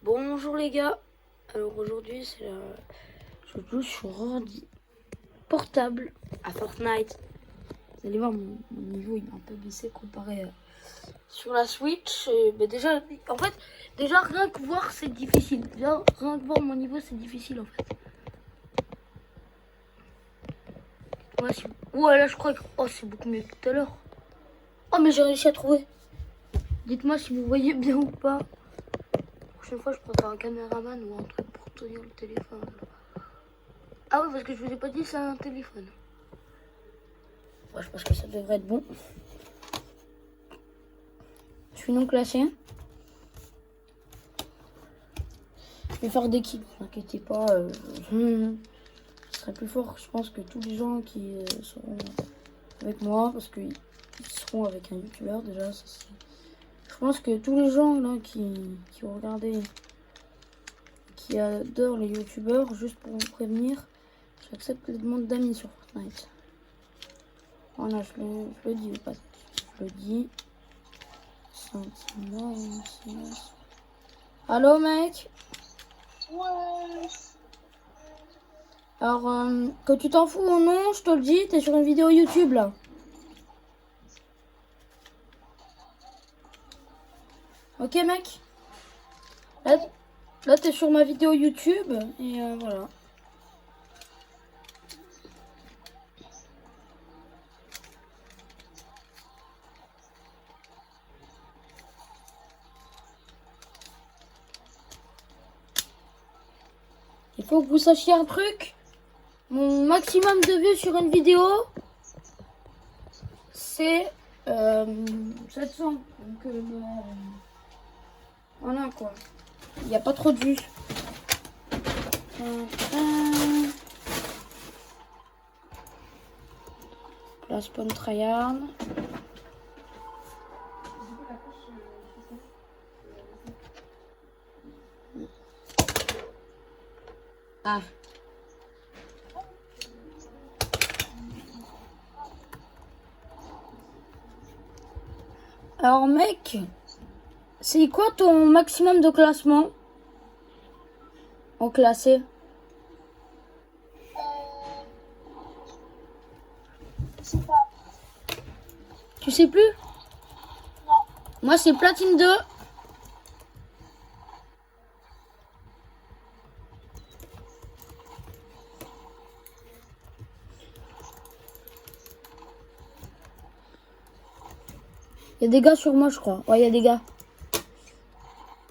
Bonjour les gars, alors aujourd'hui c'est je joue sur ordi portable à Fortnite. Vous allez voir mon niveau il est un peu baissé comparé sur la Switch. Déjà en fait déjà rien que voir c'est difficile. Déjà rien que voir mon niveau c'est difficile en fait. Ouais là je crois que c'est beaucoup mieux que tout à l'heure. Oh mais j'ai réussi à trouver. Dites-moi si vous voyez bien ou pas. La prochaine fois je prendrai un caméraman ou un truc pour tenir le téléphone. Ah oui parce que je vous ai pas dit c'est un téléphone. Ouais, je pense que ça devrait être bon. Je suis non classé. Je vais faire des kills, ne vous inquiétez pas. Je serai plus fort, je pense, que tous les gens qui seront avec moi. Parce qu'ils seront avec un youtubeur déjà. Je pense que tous les gens là qui ont regardé, qui adorent les youtubeurs, juste pour vous prévenir, j'accepte les demandes d'amis sur Fortnite. Voilà, je le dis, pas. Je le dis. Allô mec? Ouais. Alors, que tu t'en fous ou non, je te le dis, t'es sur une vidéo YouTube là. Ok mec? Là t'es sur ma vidéo YouTube et voilà. Il faut que vous sachiez un truc. Mon maximum de vues sur une vidéo, c'est 700. Donc voilà quoi. Il n'y a pas trop de vues. La spawn tryhard. Ah. Alors mec, c'est quoi ton maximum de classement en classé? Je sais pas. Tu sais plus? Non. Moi c'est platine 2. Il y a des gars sur moi je crois. Ouais il y a des gars.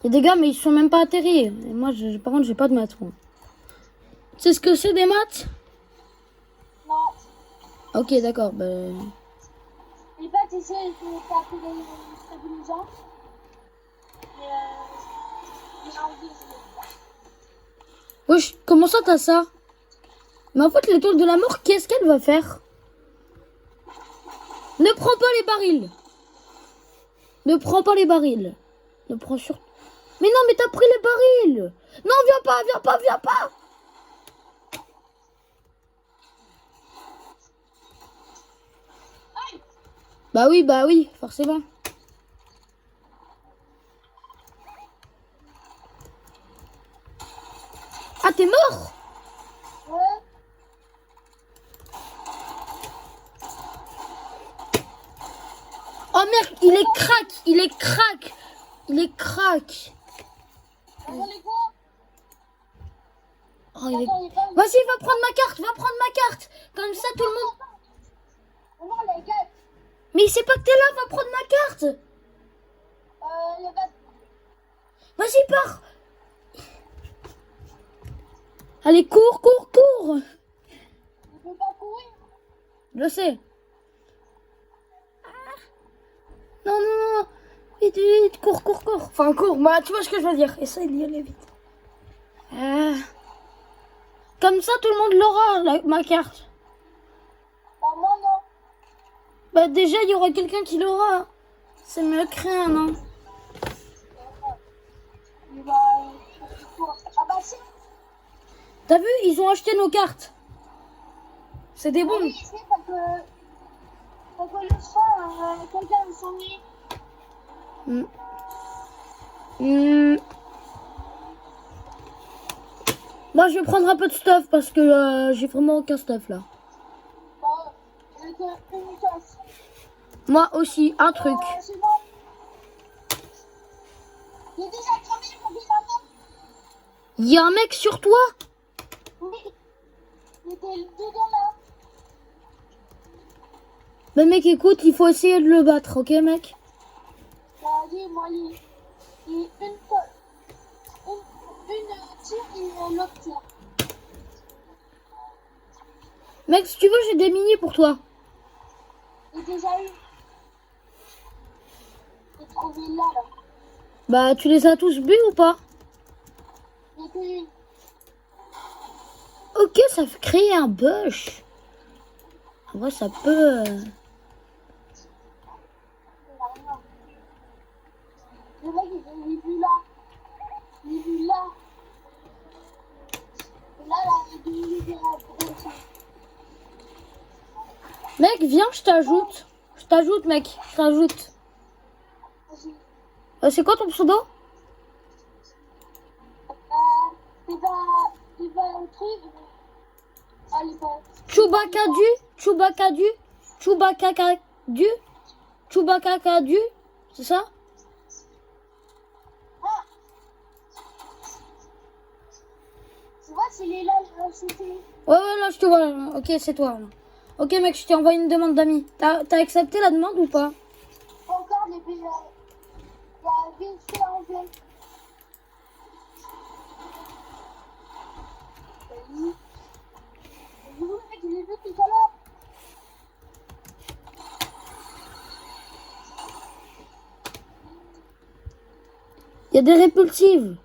Il y a des gars mais ils sont même pas atterris. Et moi par contre j'ai pas de maths moi. Tu sais ce que c'est des maths? Non. Ok d'accord. Ben... Les pas, tu sais, il faut taper les stabilisants. Et j'ai envie. Wesh, comment ça t'as ça? Mais en fait l'étoile de la mort, qu'est-ce qu'elle va faire? Ne prends pas les barils. Ne prends pas les barils. Ne prends sur... Mais non mais t'as pris les barils. Non viens pas, viens pas, viens pas. Bah oui, forcément. Ah t'es mort? Ouais. Oh merde, il est crack, il est crack. Il est crack. On les voit. Oh, il est... Attends, il va. Vas-y, va prendre ma carte, va prendre ma carte. Comme ça tout le monde... Comment les gars? Mais il sait pas que t'es là, va prendre ma carte. Les gars. Vas-y, pars. Allez, cours, cours, cours. Il peut pas courir. Je sais. Non, non, non. Vite, vite, cours, cours, cours. Enfin, cours, bah, tu vois ce que je veux dire. Essaye d'y aller vite. Comme ça, tout le monde l'aura, ma carte. Bah, moi, non. Bah, déjà, il y aura quelqu'un qui l'aura. C'est mieux que rien, non? Il va. Ah, bah, si. T'as vu, ils ont acheté nos cartes. C'est des bons. Oui, c'est parce que le son, quelqu'un me sonne. Moi, je vais prendre un peu de stuff parce que j'ai vraiment aucun stuff là. Bon, j'ai que une casse. Moi aussi, un truc. C'est bon. J'ai déjà cramé mon binateur. Il y a un mec sur toi? Oui. Il était dedans là. Mais mec, écoute, il faut essayer de le battre, ok mec? Vas-y, moi, il une tire et l'autre tire. Mec, si tu veux, j'ai des mini pour toi. J'ai déjà eu. J'ai trouvé là. Bah, tu les as tous bu ou pas? J'ai que une. Ok, ça fait créer un bush. En vrai, ça peut... Le mec, il est vu là. Il est vu là. Et là, il est vu là. Mec, viens, je t'ajoute. Je t'ajoute, mec. Je t'ajoute. Vas-y. C'est quoi ton pseudo? Il va un truc. Ah, il va. Chewbacca-du, Chewbacca-du, c'est ça? Ah! Tu vois, s'il est là, je vais sauter. Ouais, là, je te vois. Là. Ok, c'est toi. Là. Ok, mec, je t'ai envoyé une demande d'amis. T'as accepté la demande ou pas? Encore, il y a vite fait en plein. Oui. Le mec, je l'ai vu tout à l'heure. Il y a des répulsives.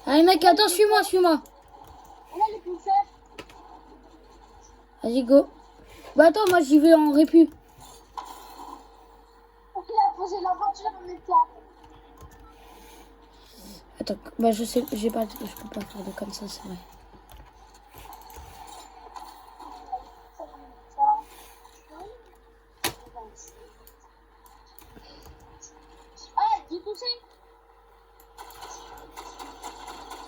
Allez, mec, attends, suis-moi. On a les pousseurs. Vas-y, go. Bah, attends, moi, j'y vais en répu. Ok, il a posé la voiture en même temps. Attends, bah, je sais, je peux pas faire de comme ça, c'est vrai. Ah, j'ai touché.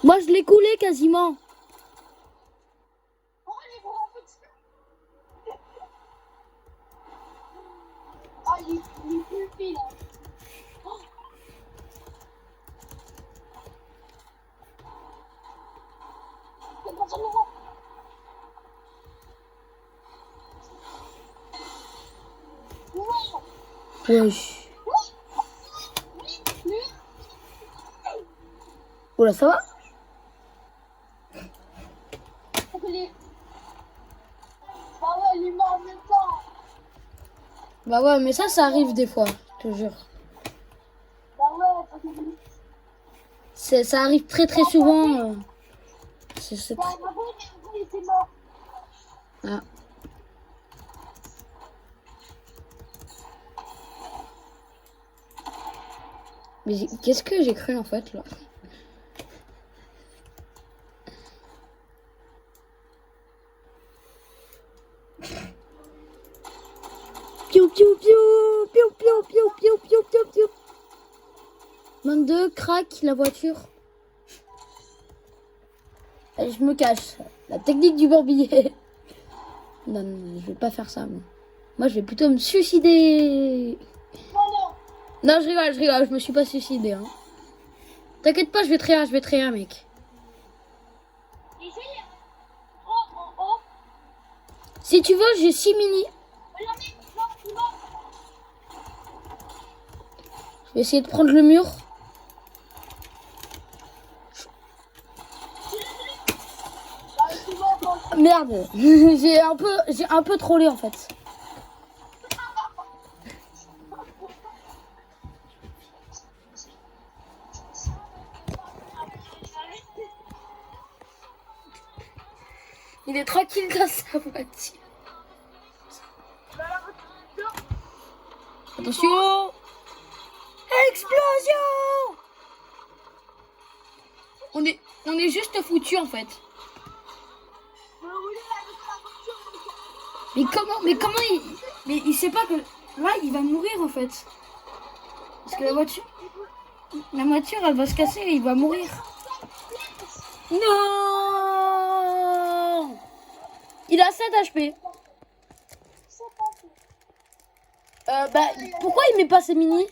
Moi, je l'ai coulé quasiment. Oh, les gros petits. Ah, il est pulpé là. Oh. C'est pas son nouveau. Wesh. Oula, ça va? Bah ouais, il est mort en même temps. Bah ouais, mais ça arrive des fois, je te jure. Bah ouais, Ça arrive très souvent. C'est bah, très... ma bonne, il était mort. Ah. Mais qu'est-ce que j'ai cru en fait là? Piou piou piou piou piou piou piou piou piou piou. 22, craque la voiture. Allez, je me cache. La technique du bourbier. Non, je vais pas faire ça. Moi, je vais plutôt me suicider. Non, je rigole, je me suis pas suicidé. Hein. T'inquiète pas, je vais te rire, mec. Si tu veux, j'ai 6 mini. Je vais essayer de prendre le mur. Merde, j'ai un peu trollé en fait. Il est tranquille dans sa voiture. Attention! Explosion! On est juste foutu en fait. Mais comment il sait pas que Là, il va mourir en fait. Parce que la voiture, elle va se casser et il va mourir. Non! Il a 7 HP. Bah, pourquoi il met pas ses mini?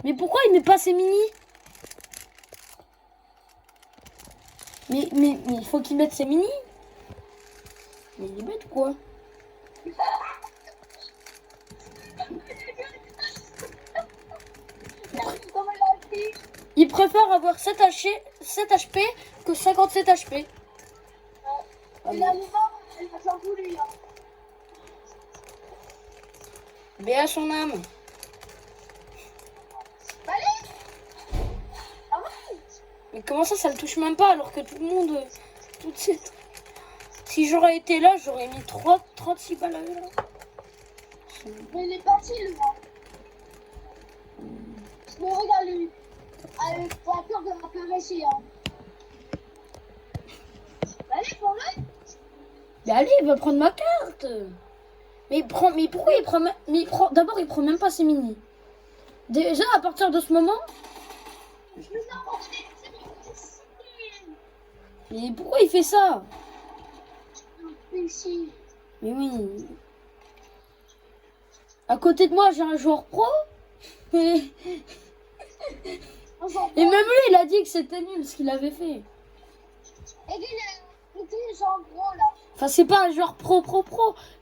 Mais pourquoi il met pas ses mini? Mais il faut qu'il mette ses mini. Mais il est bête ou quoi? Il préfère avoir 7 HP que 57 HP. Mais à son âme. Mais comment ça le touche même pas alors que tout le monde... Tout de suite. Si j'aurais été là, j'aurais mis 36 balles à eux. Mais il est parti, lui. Mais regarde lui. Pour la peur de m'apparaître. Allez, prends-le. Mais allez, il va prendre ma carte. Mais pourquoi il prend... D'abord, il prend même pas ses mini. Déjà, à partir de ce moment... Mais pourquoi il fait ça? Mais oui. À côté de moi, j'ai un joueur pro. Et même lui, il a dit que c'était nul ce qu'il avait fait. Et lui, il était genre gros là. Enfin, c'est pas un joueur pro,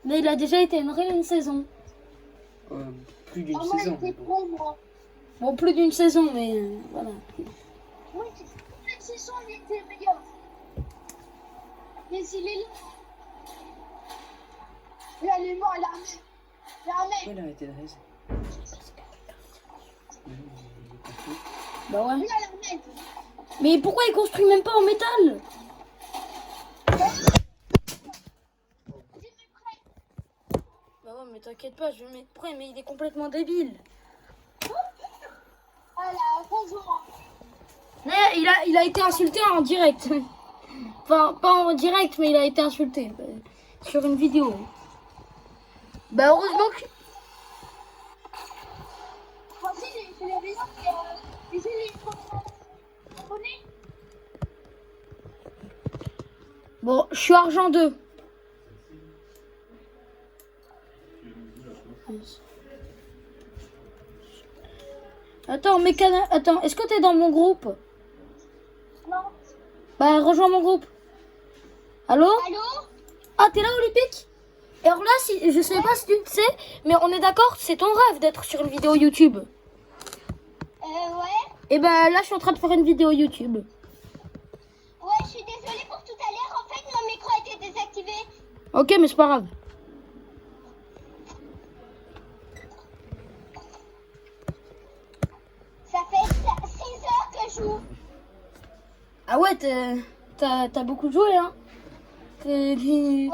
mais il a déjà été une saison. Plus d'une Moi, saison. il était pro, moi. Bon, plus d'une saison, mais voilà. Oui, une saison, il était meilleur. Mais il est là. Là, il est mort, il a un mec. Il a un mec. Il a arrêté de raiser. Bah ouais. Là, il a un mec. Mais pourquoi il construit même pas en métal? Bah ouais, mais t'inquiète pas, je vais mettre prêt, mais il est complètement débile. Ah là, bonjour. Mais il a été insulté en direct. Enfin, pas en direct, mais il a été insulté sur une vidéo. Bah heureusement que... Voici les raisons qui les comprenez. Bon, je suis argent 2. Attends, Attends, est-ce que t'es dans mon groupe? Non. Bah, rejoins mon groupe. Allô? Allô? Ah, t'es là, Olympique? Et alors là, je sais pas si tu le sais, mais on est d'accord, c'est ton rêve d'être sur une vidéo YouTube. Ouais. Et bah là, je suis en train de faire une vidéo YouTube. Ouais, je suis désolée pour tout à l'heure. En fait, mon micro a été désactivé. Ok, mais c'est pas grave. Ça fait 6 heures que je joue. Ah ouais, t'as beaucoup joué, hein? Ouais.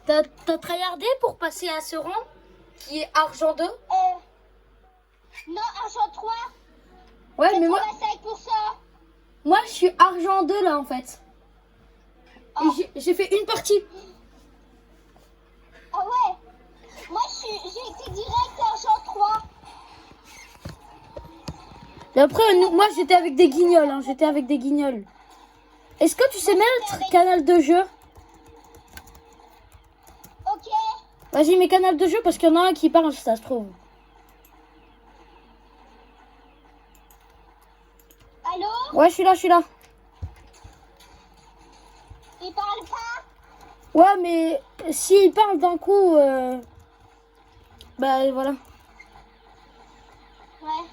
T'as tryhardé pour passer à ce rang qui est argent 2? Non, argent 3. Ouais, mais moi, 85%. moi, je suis argent 2 là en fait. Oh. Et j'ai fait une partie. Ah ouais. Moi, j'ai été direct argent 3. Et après, moi, j'étais avec des guignols. Hein, j'étais avec des guignols. Est-ce que tu sais mettre canal de jeu? Ok. Vas-y, mets canal de jeu parce qu'il y en a un qui parle, si ça se trouve. Allô? Ouais, je suis là, Il parle pas? Ouais, mais s'il parle d'un coup, bah voilà. Ouais.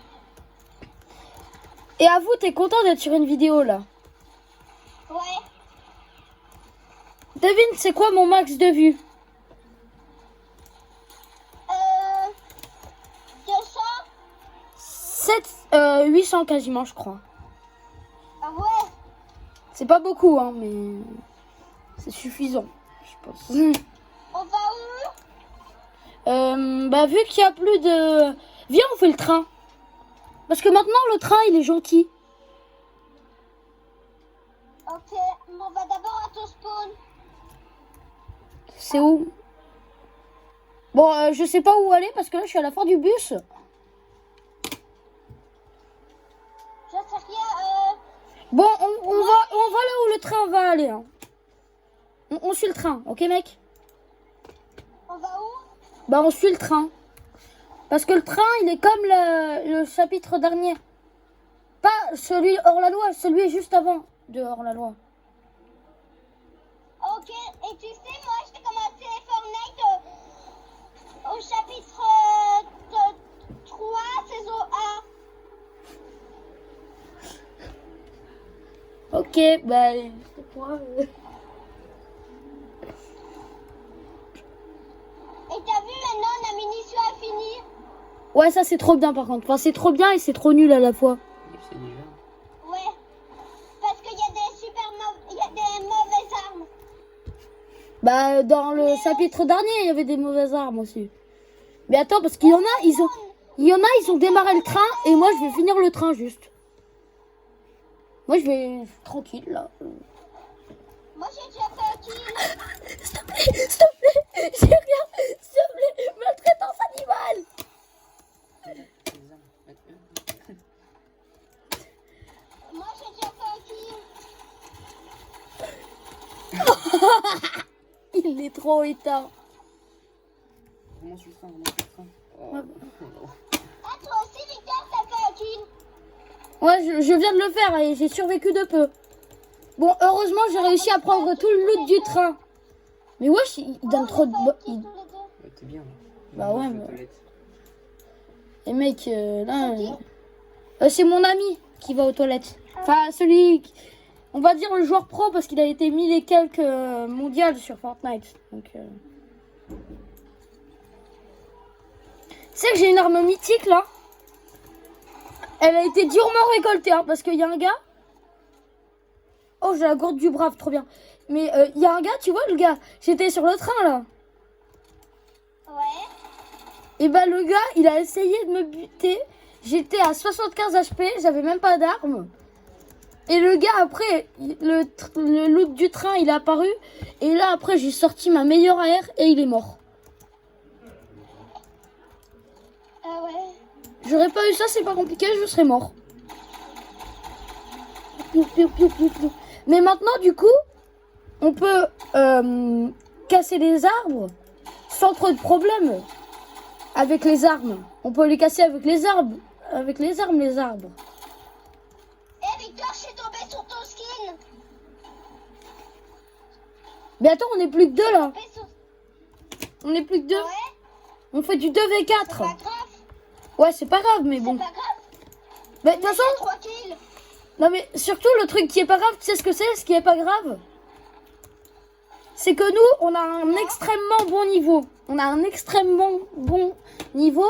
Et avoue, t'es content d'être sur une vidéo là? Ouais. Devine, c'est quoi mon max de vues? 200? 800 quasiment, je crois. Ah ouais. C'est pas beaucoup, hein, mais c'est suffisant, je pense. On va où? Bah vu qu'il y a plus de... Viens, on fait le train. Parce que maintenant, le train, il est gentil. Ok. On va d'abord à ton spawn. C'est où? Bon, je sais pas où aller parce que là, je suis à la fin du bus. Je sais rien. Bon, on va là où le train va aller. Hein. On suit le train, ok, mec? On va où? Bah, on suit le train. Parce que le train, il est comme le chapitre dernier. Pas celui hors la loi, celui juste avant de hors la loi. Ok, et tu sais, moi j'ai commencé Fortnite au chapitre 3, saison 1. Ok, bah, c'est quoi Et t'as vu maintenant la mission a fini? Ouais, ça c'est trop bien par contre. Enfin, c'est trop bien et c'est trop nul à la fois. Et c'est déjà. Ouais, parce qu'il y a il y a des mauvaises armes. Bah, dans le chapitre dernier, il y avait des mauvaises armes aussi. Mais attends, parce qu'il y en a, ils ont démarré le train et moi je vais finir le train juste. Moi je vais tranquille là. Moi j'ai déjà fait un kill. S'il te plaît, j'ai rien, s'il te plaît, maltraitance animale. Les armes. Moi j'ai déjà fait un kill. Il est trop éteint. Remonte sur le train, remonte sur le train. Oh, Ouais. non. Ah, toi aussi, Victor, t'as fait un kill. Ouais, je viens de le faire et j'ai survécu de peu. Bon, heureusement, j'ai réussi à prendre tout le loot du train. Mais wesh, il donne trop de... Ouais, T'es bien là. Bah ouais, Je vais mais- aux toilettes. Et mec, là... c'est mon ami qui va aux toilettes. Enfin, celui... On va dire le joueur pro parce qu'il a été mis les quelques mondiales sur Fortnite. Donc... Tu sais que j'ai une arme mythique là. Elle a été durement récoltée hein, parce qu'il y a un gars. Oh, j'ai la gourde du brave, trop bien. Mais il y a un gars, tu vois le gars. J'étais sur le train là. Ouais. Et bah le gars, il a essayé de me buter. J'étais à 75 HP, j'avais même pas d'arme. Et le gars après, le loot du train, il est apparu. Et là après, j'ai sorti ma meilleure AR et il est mort. Ah ouais. J'aurais pas eu ça, c'est pas compliqué, je serais mort. Mais maintenant, du coup, on peut casser les arbres sans trop de problème. Avec les armes. On peut les casser avec les arbres. Avec les armes, les arbres. Eh, Victor, je suis tombée sur ton skin. Mais attends, on est plus que deux là. Tombée sur... On est plus que deux. Ouais, On fait du 2v4. c'est pas grave. Ouais, c'est pas grave, mais C'est bon. pas grave. Mais de toute façon, J'ai 3 kills. non mais surtout le truc qui est pas grave, tu sais ce que c'est, ce qui est pas grave? C'est que nous, on a un extrêmement bon niveau. On a un extrêmement bon niveau.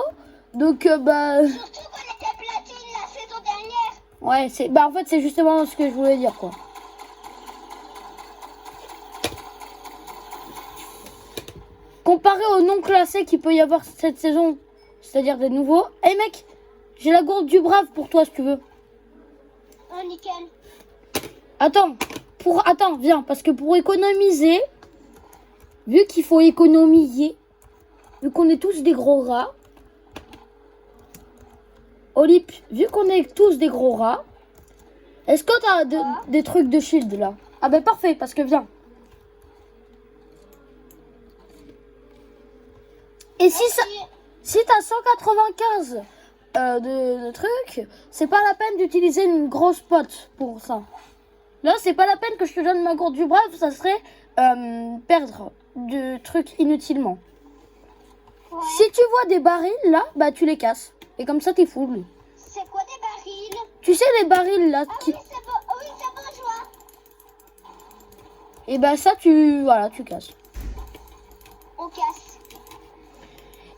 Donc, bah... Surtout qu'on était platine la saison dernière. Ouais, c'est... Bah, en fait, c'est justement ce que je voulais dire, quoi. Comparé aux non classés qu'il peut y avoir cette saison, c'est-à-dire des nouveaux. Eh mec, j'ai la gourde du brave pour toi, si tu veux. Oh, nickel. Attends, viens, parce que pour économiser, vu qu'il faut économiser, vu qu'on est tous des gros rats, Olip, vu qu'on est tous des gros rats, est-ce que t'as des trucs de shield là? Ah ben parfait, parce que viens. Et si t'as 195 de trucs, c'est pas la peine d'utiliser une grosse pote pour ça. Là, c'est pas la peine que je te donne ma gourde du brave, ça serait perdre de trucs inutilement. Ouais. Si tu vois des barils là, bah tu les casses. Et comme ça, t'es full. C'est quoi des barils? Tu sais les barils là Ah qui... oui, c'est bon. Oui, c'est bon, je vois. Et bah ça, tu casses. On casse.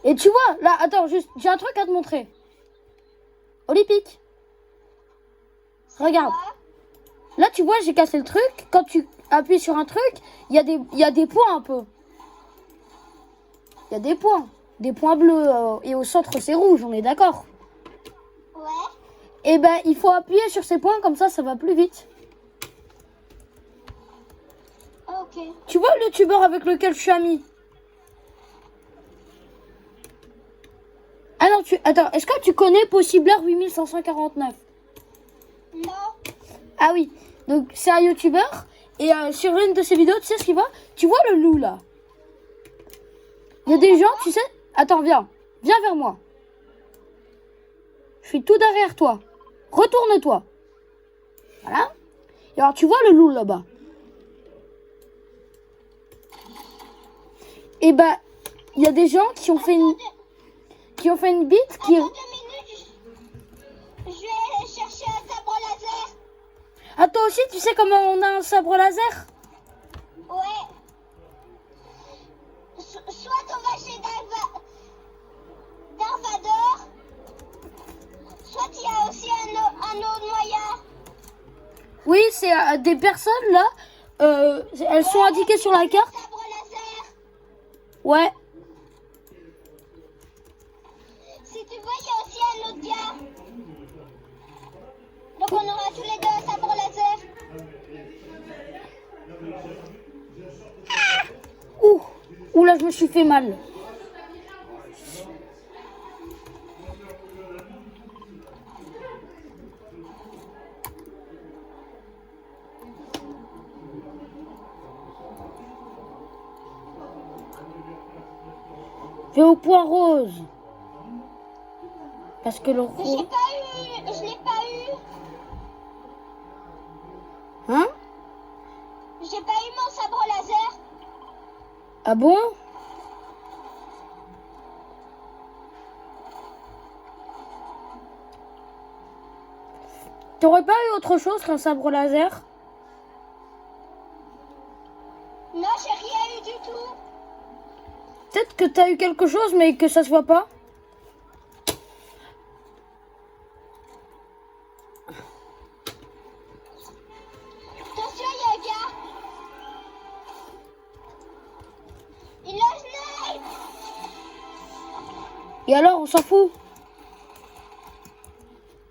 Et tu vois, là, attends, juste, j'ai un truc à te montrer. Olympique. Regarde. Quoi? Là, tu vois, j'ai cassé le truc. Quand tu appuies sur un truc, il y a des points un peu. Il y a des points. Des points bleus. Et au centre, c'est rouge, on est d'accord. Ouais. Et ben, il faut appuyer sur ces points, comme ça va plus vite. Ok. Tu vois le tubeur avec lequel je suis ami? Attends, est-ce que tu connais Possibleur 8549? Non. Ah oui, donc c'est un youtubeur. Et sur une de ses vidéos, tu sais ce qu'il voit? Tu vois le loup là? Il y a des gens, tu sais... Attends, viens. Viens vers moi. Je suis tout derrière toi. Retourne-toi. Voilà. Et alors, tu vois le loup là-bas? Et bah, il y a des gens qui ont fait une bite qui... Attends 2 minutes. Je vais chercher un sabre laser. Ah, toi aussi, tu sais comment on a un sabre laser? Ouais. Soit on va chez Darvador, soit il y a aussi un autre moyen. Oui, c'est des personnes là. Elles sont indiquées sur la carte. Sabre laser. Ouais. Si tu vois, il y a aussi un autre gars. Donc on aura tous les deux un sabre laser. Ouh. Ouh là, je me suis fait mal. Je vais au point rose. Parce que le J'ai rose... pas eu, je l'ai pas eu. Hein? J'ai pas eu mon sabre laser. Ah bon? T'aurais pas eu autre chose qu'un sabre laser? Non, j'ai rien eu du tout. Peut-être que t'as eu quelque chose mais que ça se voit pas. Attention, il y a un gars. Il a snipe. Et alors, on s'en fout.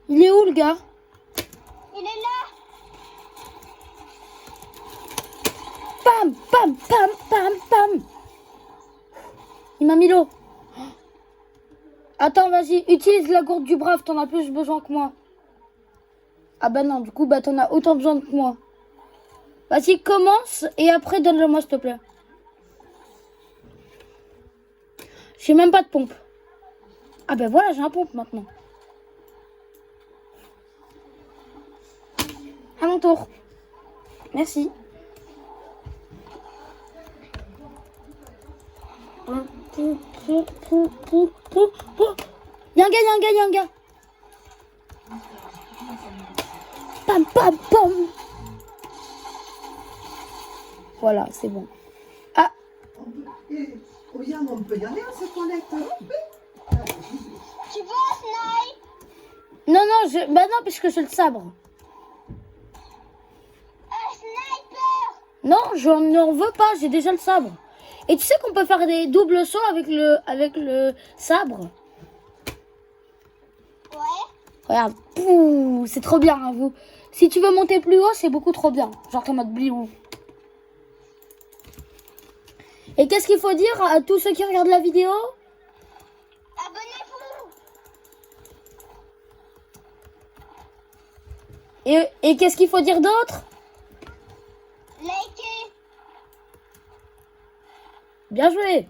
Il est où le gars? Il est là. Pam, pam, pam, pam, pam. Il m'a mis l'eau. Attends, vas-y, utilise la gourde du brave, t'en as plus besoin que moi. Ah bah non, du coup, bah t'en as autant besoin que moi. Vas-y, commence et après donne-le-moi, s'il te plaît. J'ai même pas de pompe. Ah bah voilà, j'ai un pompe maintenant. À mon tour. Merci. Y'a un gars, y'a un gars, y'a un gars. Pam, pam, pam. Voilà, c'est bon. Ah, Regarde, on peut y aller à cette toilette. Tu veux un snipe? non, non, bah non, puisque j'ai le sabre. Un sniper. Non, je n'en veux pas, j'ai déjà le sabre. Et tu sais qu'on peut faire des doubles sauts avec le sabre. Ouais. Regarde, pouh, c'est trop bien, hein, vous. Si tu veux monter plus haut, c'est beaucoup trop bien. Genre en mode bliou. Et qu'est-ce qu'il faut dire à tous ceux qui regardent la vidéo? Abonnez-vous. Et qu'est-ce qu'il faut dire d'autre? Likez. Bien joué.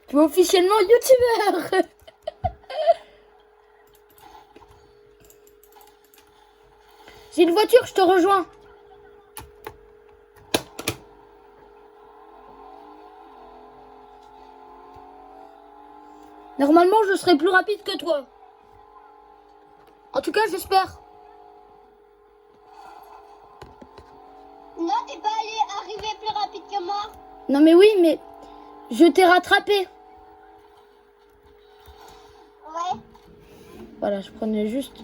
Tu es officiellement youtubeur. J'ai une voiture, je te rejoins. Normalement, je serai plus rapide que toi. En tout cas, j'espère. Non, t'es pas arrivé plus rapide que moi. Non mais oui, mais je t'ai rattrapé. Ouais. Voilà, je prenais juste...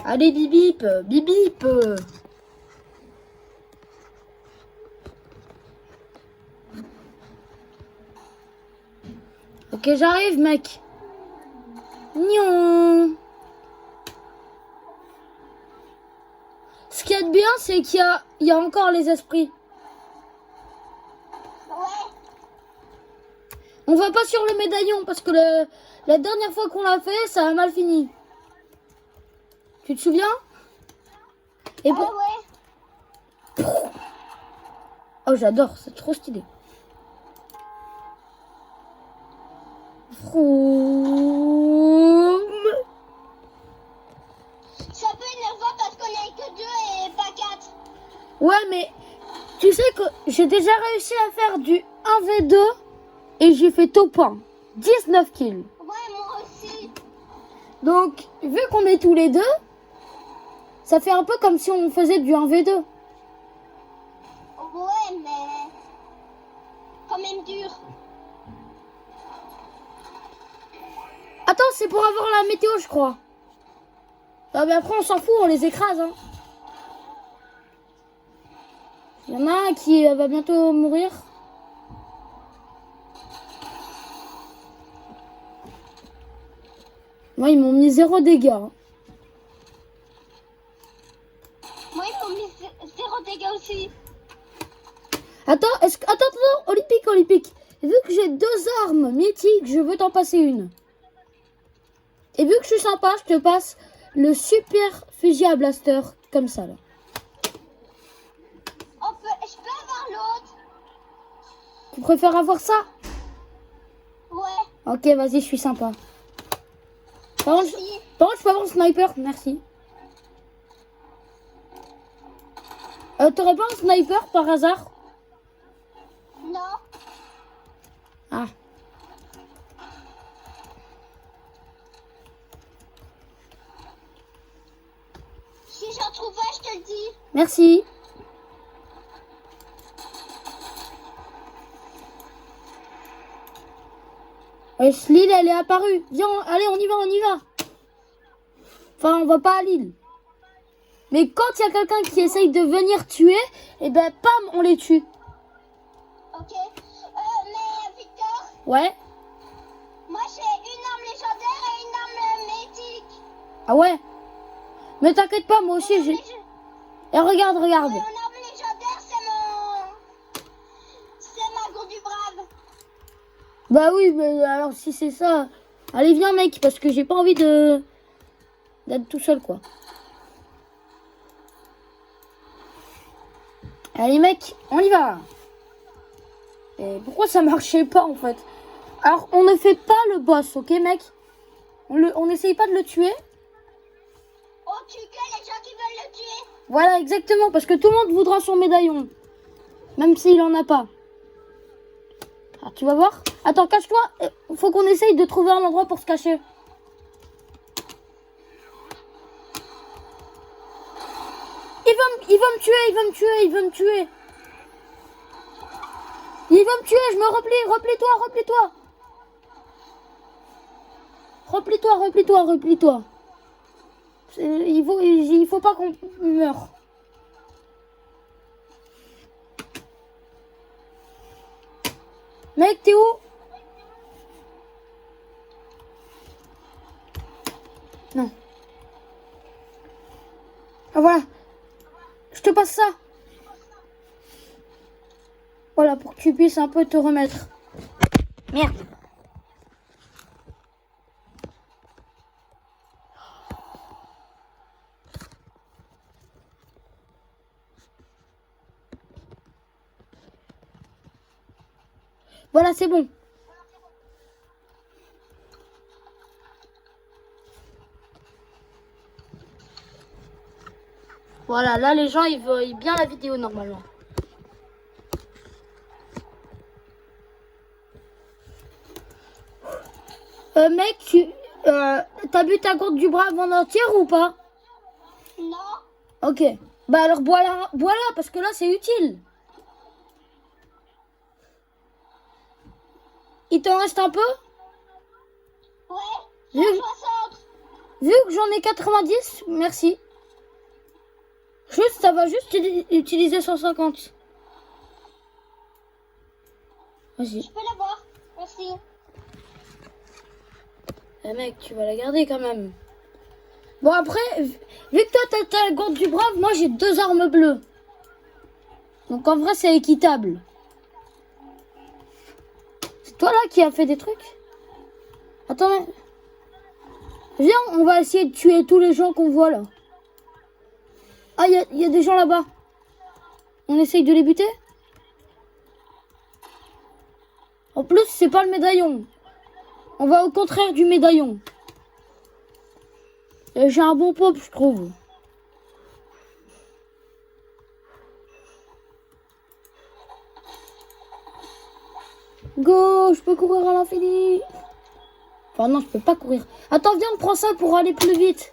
Allez, bibip, bibip. Ok, j'arrive, mec. Nion. Ce qu'il y a de bien, c'est qu'il y a encore les esprits. Ouais. On va pas sur le médaillon parce que la dernière fois qu'on l'a fait, ça a mal fini. Tu te souviens? Et Ah bon... ouais. Oh, j'adore, c'est trop stylé. Vroom. C'est un peu énervant parce qu'on est que 2 et pas 4. Ouais, mais tu sais que j'ai déjà réussi à faire du 1v2 et j'ai fait top 1. 19 kills. Ouais, moi aussi. Donc, vu qu'on est tous les deux, ça fait un peu comme si on faisait du 1v2. Ouais, mais quand même dur. Attends, c'est pour avoir la météo, je crois. Ah, mais après, on s'en fout, on les écrase. Hein. Il y en a un qui va bientôt mourir. Moi, ils m'ont mis 0 dégâts. Hein. Moi, ils m'ont mis 0 dégâts aussi. Attends, attends, Olympique. Vu que j'ai 2 armes mythiques, je veux t'en passer une. Et vu que je suis sympa, je te passe le super fusil à blaster, comme ça, là. Je peux avoir l'autre? Tu préfères avoir ça? Ouais. Ok, vas-y, je suis sympa. Par contre, Merci. je peux avoir un sniper? Merci. T'aurais pas un sniper, par hasard? Non. Ah. Si j'en trouve un, je te le dis. Merci. L'île, elle est apparue. Viens, allez, on y va. Enfin, on va pas à l'île. Mais quand il y a quelqu'un qui essaye de venir tuer, et ben, pam, on les tue. Ok. Mais Victor, Ouais. moi j'ai une arme légendaire et une arme mythique. Ah ouais. Mais t'inquiète pas, moi aussi, j'ai... Et regarde. Mon arme légendaire, c'est ma gourde du brave. Bah oui, mais alors si c'est ça... Allez, viens, mec, parce que j'ai pas envie d'être tout seul, quoi. Allez, mec, on y va. Et pourquoi ça marchait pas, en fait? Alors, on ne fait pas le boss, ok, mec? On n'essaye pas de le tuer. On tue que les gens qui veulent le tuer. Voilà, exactement, parce que tout le monde voudra son médaillon. Même s'il en a pas. Alors, tu vas voir. Attends, cache-toi. Faut qu'on essaye de trouver un endroit pour se cacher. Il va me tuer. Il va me tuer, je me replie. Replie-toi. Il faut pas qu'on meure. Mec, t'es où? Non. Ah, voilà. Je te passe ça. Voilà, pour que tu puisses un peu te remettre. Merde. Voilà, c'est bon. Voilà, là, les gens, ils voient bien la vidéo, normalement. Mec, t'as bu ta gourde du brave en entière ou pas? Non. Ok. Bah alors, bois-la, parce que là, c'est utile. Il t'en reste un peu? Ouais. Vu, 60. vu que j'en ai 90, merci. Ça va juste utiliser 150. Vas-y. Je peux l'avoir. Merci. Mec, tu vas la garder quand même. Bon, après, vu que toi, t'as ta gourde du brave, moi, j'ai 2 armes bleues. Donc, en vrai, c'est équitable. C'est toi là qui as fait des trucs? Attends, mais... Viens, on va essayer de tuer tous les gens qu'on voit là. Ah, il y a des gens là-bas. On essaye de les buter? En plus, c'est pas le médaillon. On va au contraire du médaillon. Et j'ai un bon pop, je trouve. Go, je peux courir à l'infini. Enfin non, je peux pas courir. Attends, viens, on prend ça pour aller plus vite.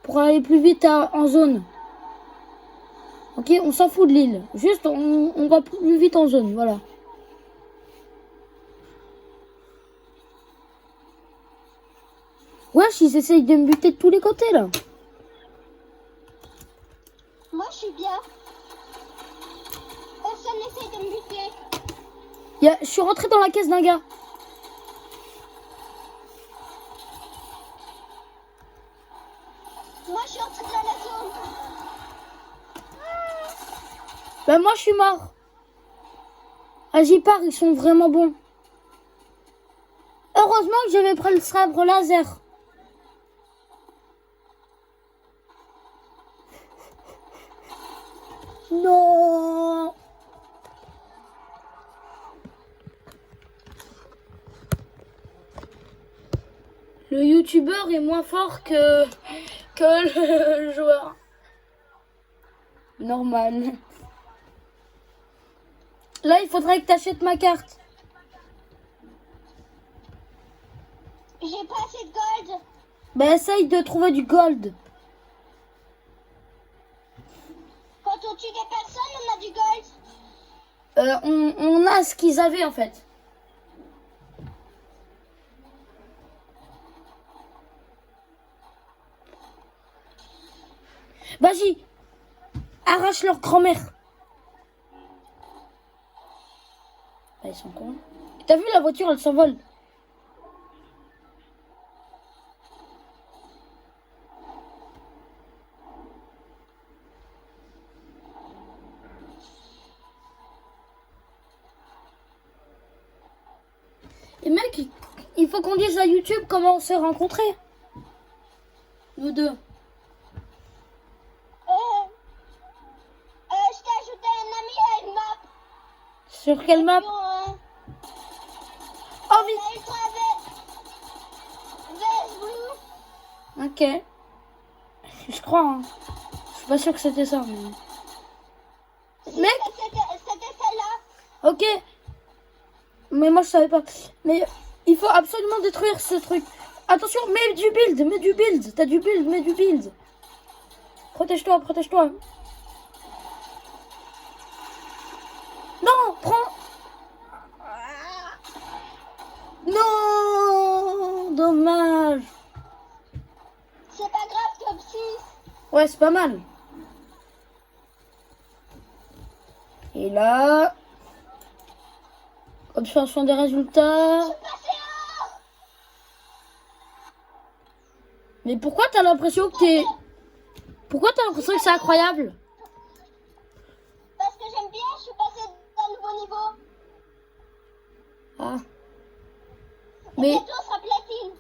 Pour aller plus vite en zone. Ok, on s'en fout de l'île. Juste, on va plus vite en zone, voilà. Wesh, ils essayent de me buter de tous les côtés, là. Moi, je suis bien. Personne n'essaye de me buter. Je suis rentré dans la caisse d'un gars. Moi, je suis entrée dans la zone. Ben moi, je suis mort. Vas-y, pars, ils sont vraiment bons. Heureusement que j'avais pris le sabre laser. Non. Le youtubeur est moins fort que le joueur. Normal. Là, il faudrait que tu achètes ma carte. J'ai pas assez de gold. Ben, essaye de trouver du gold. Quand on tue des personnes, on a du gold. On a ce qu'ils avaient, en fait. Vas-y. Arrache leur grand-mère. Ah, ils sont cons. T'as vu la voiture, elle s'envole. Et mec, il faut qu'on dise à YouTube comment on s'est rencontrés. Nous deux. Je t'ai ajouté un ami à une map. Sur quelle map? Oh vite. Ultra VS Blue. Ok. Je crois. Hein. Je suis pas sûr que c'était ça. Mais... Mec. C'était celle-là. Ok. Mais moi je savais pas. Mais il faut absolument détruire ce truc. Attention, mets du build, mets du build. T'as du build, mets du build. Protège-toi, protège-toi. Non, prends. Non, dommage. C'est pas grave, top 6. Ouais, c'est pas mal. Et là, observation des résultats. Mais pourquoi t'as l'impression que t'es... Pourquoi t'as l'impression que c'est incroyable? Parce que j'aime bien, je suis passée d'un nouveau niveau. Ah. Et Mais... bientôt, on sera platine.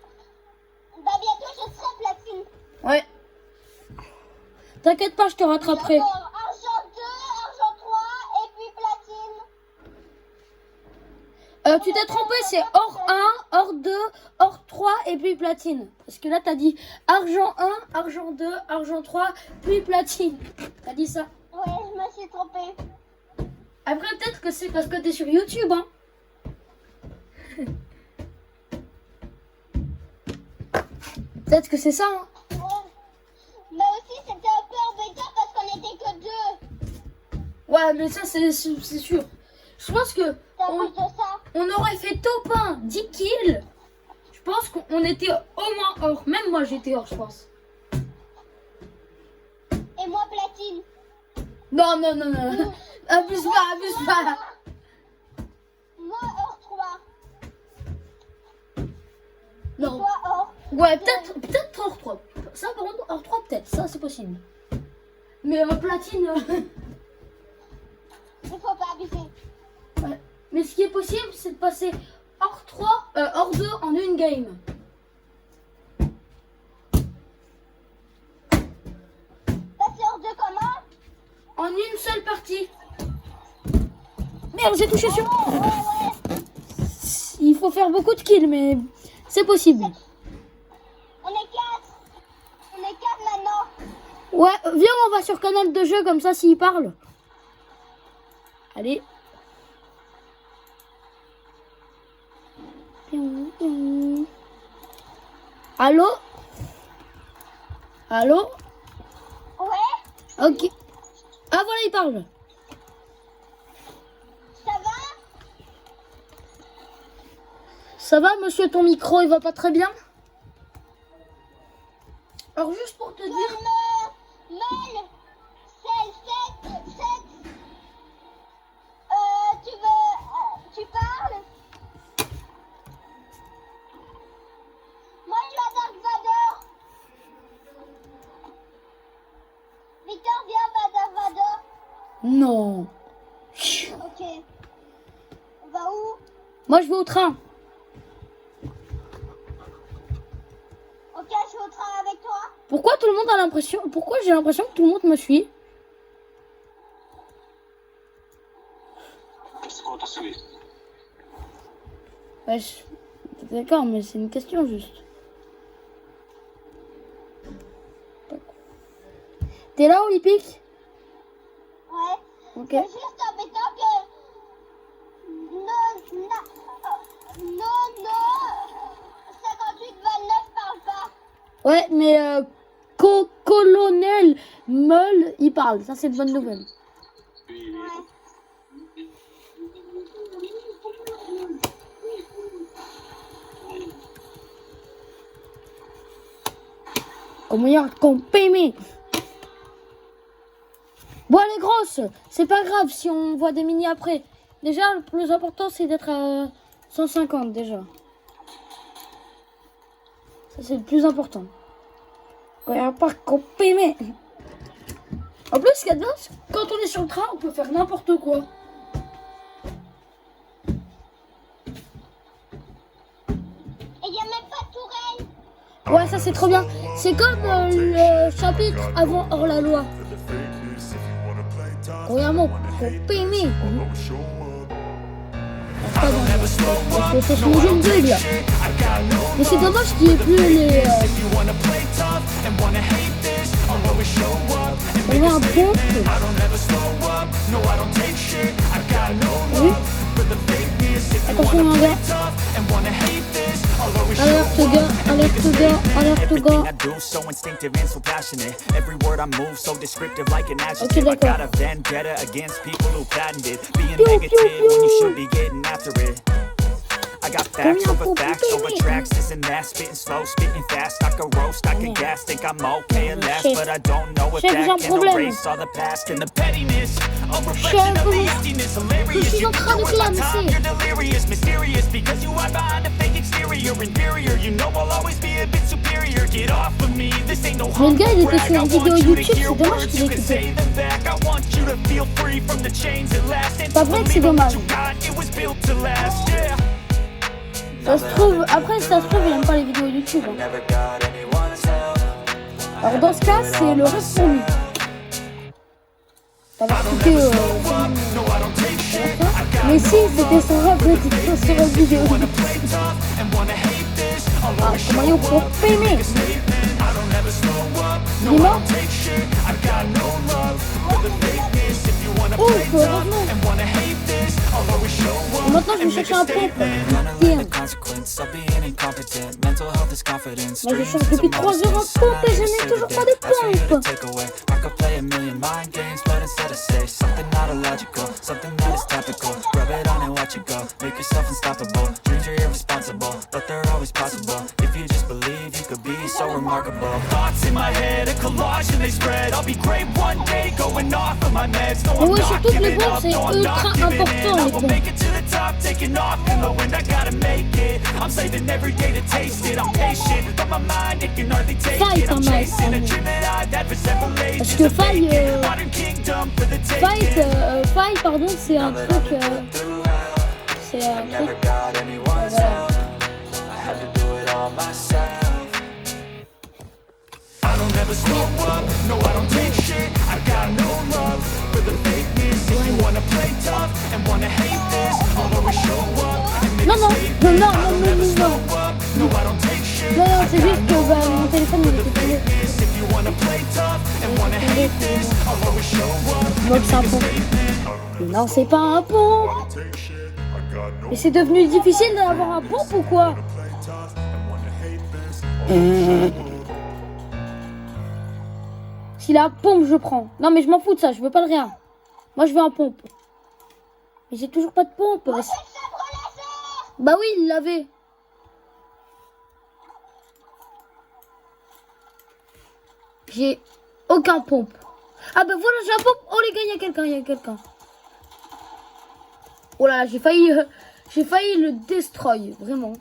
Bah, bientôt, je serai platine. Ouais. T'inquiète pas, je te rattraperai. Encore argent 2, argent 3 et puis platine. Tu t'es trompé, c'est or 1, or 2, or 3 et puis platine. Parce que là, t'as dit argent 1, argent 2, argent 3, puis platine. T'as dit ça. Ouais, je me suis trompée. Après, peut-être que c'est parce que t'es sur YouTube, hein. Peut-être que c'est ça, hein. Ouais. Mais aussi, c'était un peu embêtant parce qu'on était que 2. Ouais, mais ça, c'est sûr. Je pense que C'est à cause de ça. on aurait fait top 1, 10 kills. Je pense qu'on était au moins or. Même moi, j'étais or, je pense. Et moi, platine. Non, non, non, non. Abuse pas, abuse pas. Moi, or 3. Non. Toi, or. Ouais, peut-être or 3. Ça, par contre, or 3, peut-être. Ça, c'est possible. Mais platine... Il faut pas abuser. ouais. Mais ce qui est possible, c'est de passer hors 2 en une game. Passer hors 2 comment? En une seule partie. Merde, j'ai touché sur... Ouais. Il faut faire beaucoup de kills, mais c'est possible. On est 4. On est 4 maintenant. Ouais, viens, on va sur canal de jeu, comme ça, s'il parle. Allez. Allô? Allô? Ouais. Ok. Ah, voilà, il parle. Ça va? Ça va, monsieur, ton micro, il va pas très bien? Alors, juste pour te dire... Mal. 7. Tu parles? Moi, je suis à Dark Vador. Victor, viens, va Dark Vador. Non. Ok. On va où? Moi, je vais au train. Ok, je suis au train avec toi. Pourquoi tout le monde a l'impression... Pourquoi j'ai l'impression que tout le monde me suit? Ouais, d'accord, mais c'est une question juste. T'es là, Olympique? Ouais. Ok. C'est juste embêtant que... Non. 58-29 parle pas. Ouais, mais Colonel Meul, il parle. Ça, c'est une bonne nouvelle. Ouais. Comment dire qu'on paye. Bon, elle est grosse. C'est pas grave si on voit des mini après. Déjà, le plus important, c'est d'être à 150 déjà. Ça, c'est le plus important. Quand il n'y a pas qu'on paye. En plus, ce qu'il y a de bien, c'est que quand on est sur le train, on peut faire n'importe quoi. Et il n'y a même pas de tourelle. Ouais, ça c'est trop bien. C'est comme le chapitre avant hors la loi. Regarde-moi, faut payer. Pas dans le jaune bleu là. Mais c'est dommage qu'il n'y ait plus les. On a un pont. Oui. Attention, un gars. Alerte gars, alerte gars, alerte gars. Ok, d'accord. I got facts over facts over tracks, isn't that spitting slow, spitting fast, I can roast, I can gas, think I'm okay at last, but I don't know if that can erase all the past and the pettiness, a reflection of the emptiness, hilarious, you can do it my time, you're delirious, mysterious, because you hide behind a fake exterior, inferior, you know I'll always be a bit superior, get off of me, this ain't no humble brag, I want you to hear words, you can say them back, I want you to feel free from the chains that last, and to believe in what you got, it was built to last, yeah. Ça se trouve, après ça se trouve, il n'aime pas les vidéos YouTube. Hein. Alors dans ce cas, c'est le reste pour lui. Ça va coûter mais si, c'était son rêve de sur la vidéo. Ah, comment il faut payer. Il est mort. Oh, heureusement. Et maintenant, je vais chercher un pompe. Moi, je cherche depuis 3 heures un pompe et je n'ai toujours pas de pompe. Et ouais, sur toutes les bombes, c'est ultra important les bombes. Fight un mec. Parce que fight, pardon, c'est un truc. c'est un I never truc. got anyone's Voilà. help. I had to do it all myself. I don't ever slow up, no I don't take shit. I got no love for the fakeness. If you wanna play tough and wanna hate this, I'll always show up and make Non, a non, statement. non, non, I don't non, ever non, slow non. up, no I don't take shit. Non, non, I c'est got juste que no bah, mon love téléphone for il the était tombé. fakeness. If you wanna play tough and wanna hate this, I'll always show up Donc and c'est un make a pont. statement. Mais non, c'est pas un pont. Mais c'est devenu difficile d'avoir un pont ou quoi? Si la pompe je prends. Non mais je m'en fous de ça, je veux pas de rien. Moi je veux un pompe. Mais j'ai toujours pas de pompe. Bah oui, il l'avait. J'ai aucun pompe. Ah bah voilà, j'ai un pompe. Oh les gars, il y a quelqu'un, il y a quelqu'un. Oh là, j'ai failli le destroy, vraiment.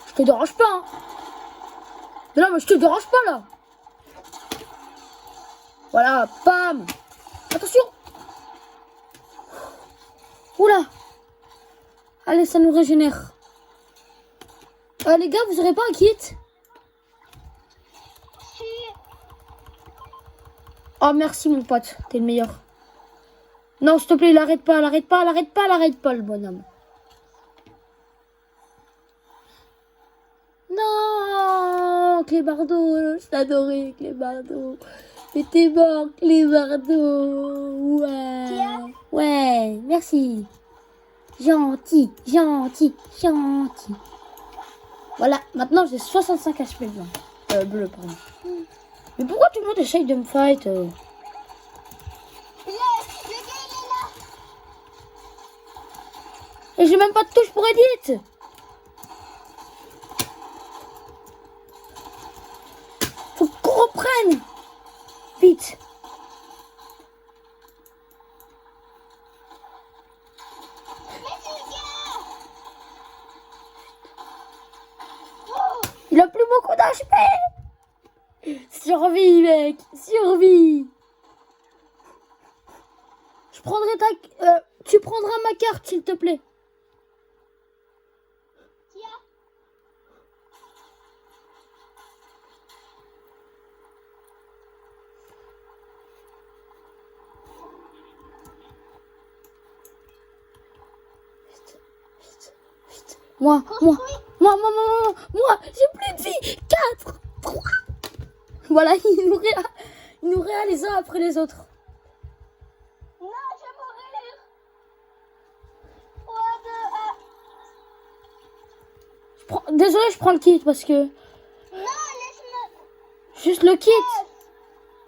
Je te dérange pas, hein. Mais non, mais je te dérange pas, là. Voilà, bam. Attention. Oula. Allez, ça nous régénère. Les gars, vous aurez pas un kit? Oh, merci, mon pote. T'es le meilleur. Non, s'il te plaît, il arrête pas, le bonhomme. Non, Clébardo, je t'adorais, Clébardo. Mais t'es mort, Clébardo. Ouais. Ouais, merci. Gentil, gentil, gentil. Voilà, maintenant j'ai 65 HP blanc. Bleu, pardon. Mais pourquoi tout le monde essaye de me fight Et j'ai même pas de touche pour edit. Faut qu'on reprenne. Vite. Il a plus beaucoup d'HP. Survie, mec. Survie. Je prendrai tu prendras ma carte, s'il te plaît. Moi, j'ai plus de vie. 4, 3. Voilà, il nous réa les uns après les autres. Non, je vais mourir. 3, 2, 1. Désolé, je prends le kit parce que... Non, laisse-moi. Juste le kit.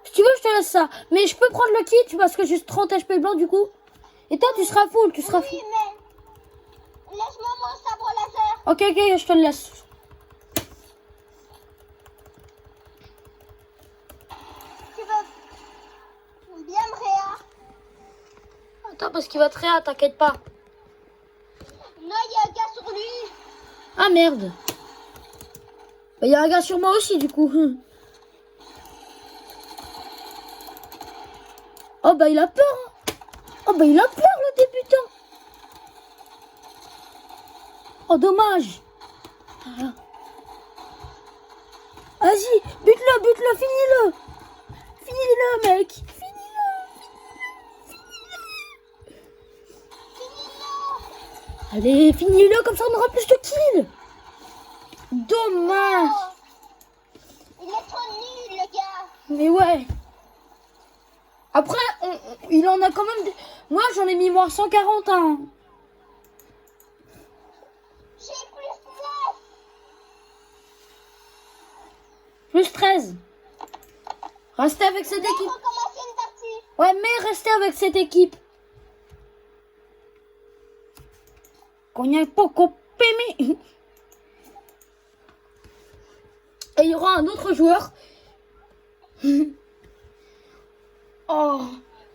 Si tu veux, je te laisse ça. Mais je peux prendre le kit parce que juste 30 HP blanc du coup. Et toi, tu seras full, Oui, mais laisse-moi mon sabre laser. Ok, je te le laisse. Tu veux bien me réa? Attends, parce qu'il va te réa, t'inquiète pas. Non, il y a un gars sur lui. Ah merde. Il y a un gars sur moi aussi du coup. Oh bah il a peur. Hein. Oh bah il a peur le débutant. Oh dommage. Voilà. Vas-y, bute-le, finis-le. Finis-le mec. Allez, finis-le, comme ça on aura plus de kills. Dommage. Il est trop nul, le gars. Mais ouais. Après, il en a quand même... Moi, j'en ai mis moins 140. Hein. J'ai plus 9. Plus 13. Restez avec cette On va équipe. recommencer une partie. Ouais, mais restez avec cette équipe. Qu'on y ait pas coupé, mais... Et il y aura un autre joueur. Oh,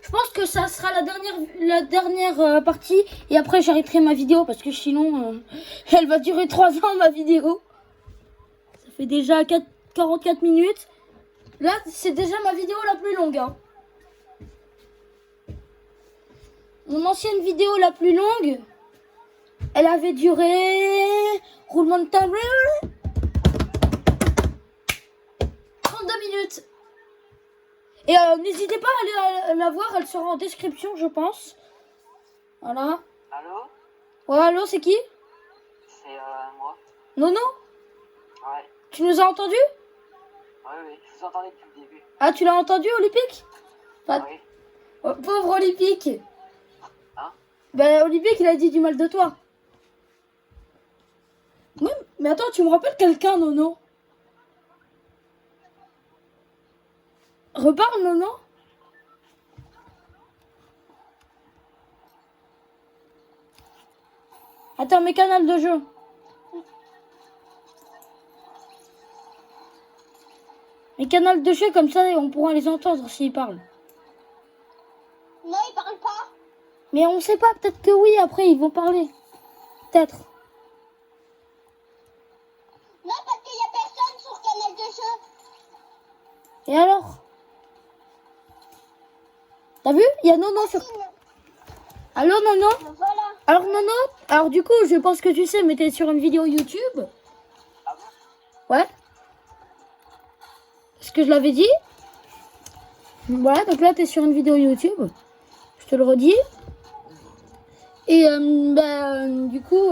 je pense que ça sera la dernière partie. Et après, j'arrêterai ma vidéo parce que sinon, elle va durer 3 ans, ma vidéo. Ça fait déjà 44 minutes. Là, c'est déjà ma vidéo la plus longue. Hein. mon ancienne vidéo la plus longue, elle avait duré, roulement de tambour, 32 minutes. Et n'hésitez pas à aller la voir, elle sera en description, je pense. Voilà. Allô? Ouais, allô, c'est qui? C'est moi. Nono? Ouais. Tu nous as entendus? Oui, je vous entendais depuis le début. Ah, tu l'as entendu, Olympique? Enfin, Oui. oh, pauvre Olympique. Hein? Ben, Olympique, il a dit du mal de toi. Oui, mais attends, tu me rappelles quelqu'un, Nono? Reparle, Nono? Attends, mes canaux de jeu. Mes canaux de jeu, comme ça, on pourra les entendre s'ils parlent. Non, il parle pas. Mais on sait pas, peut-être que oui, après, ils vont parler. Peut-être. Non, parce qu'il y a personne sur Canal de jeu. Et alors? T'as vu? Il y a Nono sur... Allô, Nono? Voilà. Alors, Nono? Alors, du coup, je pense que tu sais, mais t'es sur une vidéo YouTube. Ouais. Est-ce que je l'avais dit? Voilà, donc là, t'es sur une vidéo YouTube. Je te le redis. Et, du coup,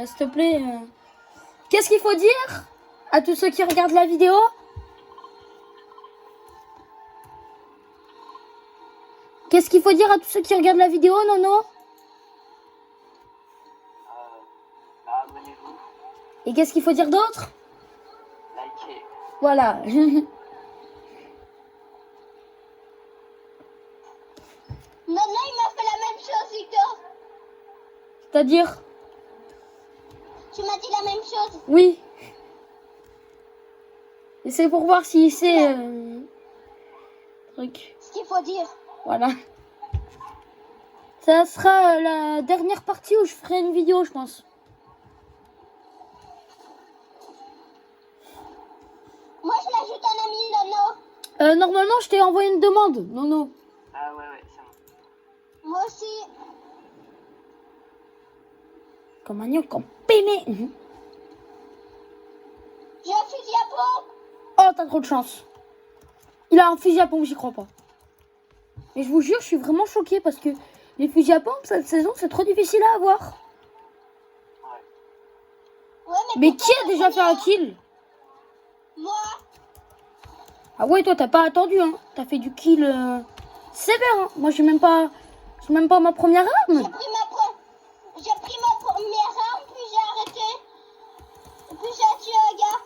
s'il te plaît, qu'est-ce qu'il faut dire à tous ceux qui regardent la vidéo? Qu'est-ce qu'il faut dire à tous ceux qui regardent la vidéo, Nono? Abonnez-vous, Et qu'est-ce qu'il faut dire d'autre? likez. Voilà. Nana, il m'a fait la même chose, Victor. C'est-à-dire? Tu m'as dit la même chose. Oui. Et c'est pour voir si c'est... truc. Ce qu'il faut dire. Voilà. Ça sera la dernière partie où je ferai une vidéo, je pense. Moi, je l'ajoute un ami, Nono. Normalement, je t'ai envoyé une demande, Nono. Ah ouais, c'est bon. Moi aussi. Comme un gnoc en pémé. J'ai un fusil à pompe. Oh, t'as trop de chance. Il a un fusil à pompe, j'y crois pas. Mais je vous jure, je suis vraiment choquée parce que les fusils à pompe, cette saison, c'est trop difficile à avoir. Ouais, Mais pourquoi qui a déjà fait un moi kill? Moi. Ah ouais, toi, t'as pas attendu, hein. T'as fait du kill sévère, hein. Moi, j'ai même pas ma première J'ai arme. pris ma première arme, puis j'ai arrêté. Et puis j'ai tué un gars.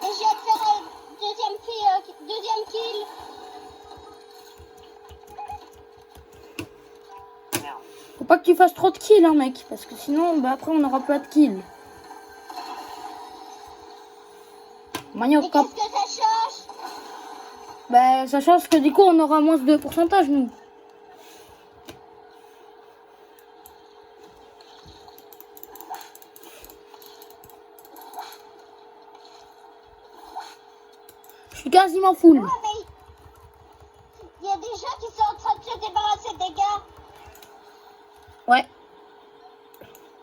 Et je viens de faire un deuxième kill. Merde. Faut pas que tu fasses trop de kills, hein, mec. Parce que sinon, après, on aura pas de kills. Et Manioc, qu'est-ce que ça change? bah, ça change que du coup, on aura moins de pourcentage, nous. Je suis quasiment full. Ouais, mais il y a des gens qui sont en train de se débarrasser des gars. Ouais.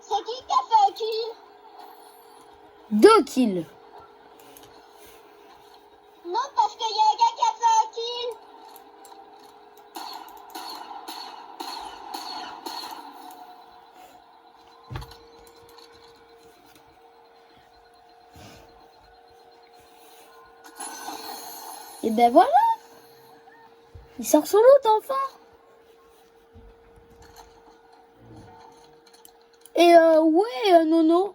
C'est qui a fait un kill? 2 kills. Non, parce qu'il y a un gars qui a fait un kill. Et ben voilà. Il sort son loot enfin. Et ouais, Nono.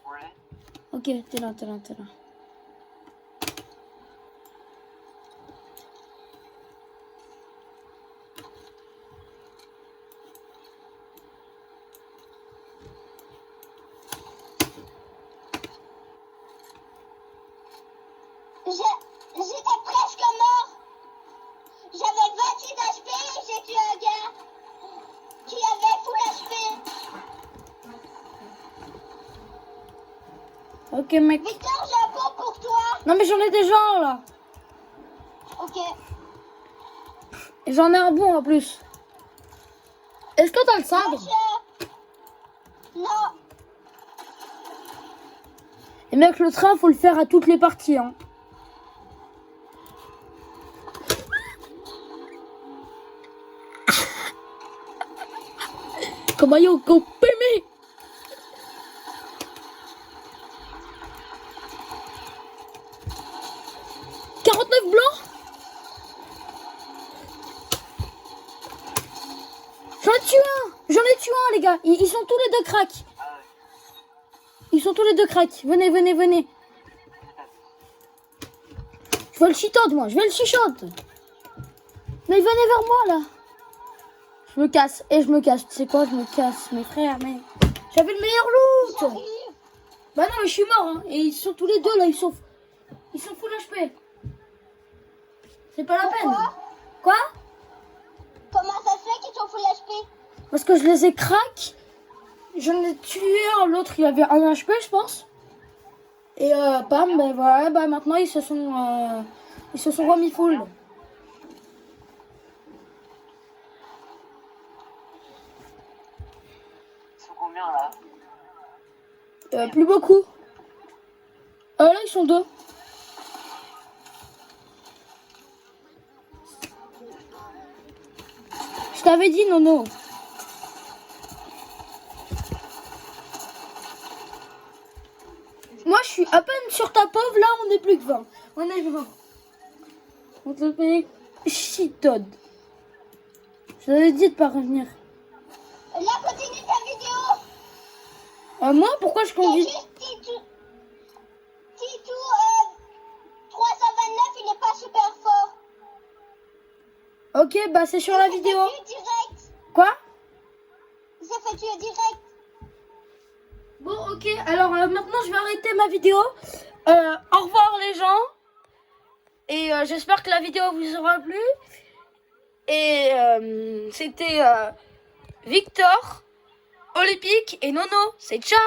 Ouais. Ok, t'es là. J'étais presque mort. J'avais 28 HP et j'ai tué un gars qui avait full HP. Ok, mec. Victor, j'ai un pot pour toi. Non, mais j'en ai déjà un là. Ok. Et j'en ai un bon en plus. Est-ce que t'as le sabre? Non. Et mec, le train, faut le faire à toutes les parties. Hein. Comment yo, go payme? Blanc. J'en ai tué un, les gars. Ils sont tous les deux cracks. Ils sont tous les deux cracks. Venez. Je vais le chichote, moi. Mais venez vers moi, là. Je me casse. Tu sais quoi, je me casse, mes frères, mais... J'avais le meilleur loot. Bah non, mais je suis mort, hein. Et ils sont tous les deux, là. Ils sont full HP. C'est pas la peine. Quoi? Comment ça se fait qu'ils sont full HP? Parce que je les ai crack. J'en ai tué un, l'autre il avait 1 HP je pense. Et bam, ben voilà, bah maintenant ils se sont remis full. Ils sont combien là? Plus beaucoup. Là ils sont 2. Je t'avais dit Nono. Moi je suis à peine sur ta pauvre, là on est plus que 20. On est 20. On te paye shitod. Je t'avais dit de pas revenir. Là, continue ta vidéo. Moi pourquoi je conduis? Juste Titou 329, il est pas super fort. Ok, bah c'est sur la vidéo. Direct. Quoi? Il s'est fait tuer direct. Bon, ok, alors maintenant je vais arrêter ma vidéo. Au revoir les gens. Et j'espère que la vidéo vous aura plu. Et c'était Victor, Olympique et Nono. C'est ciao!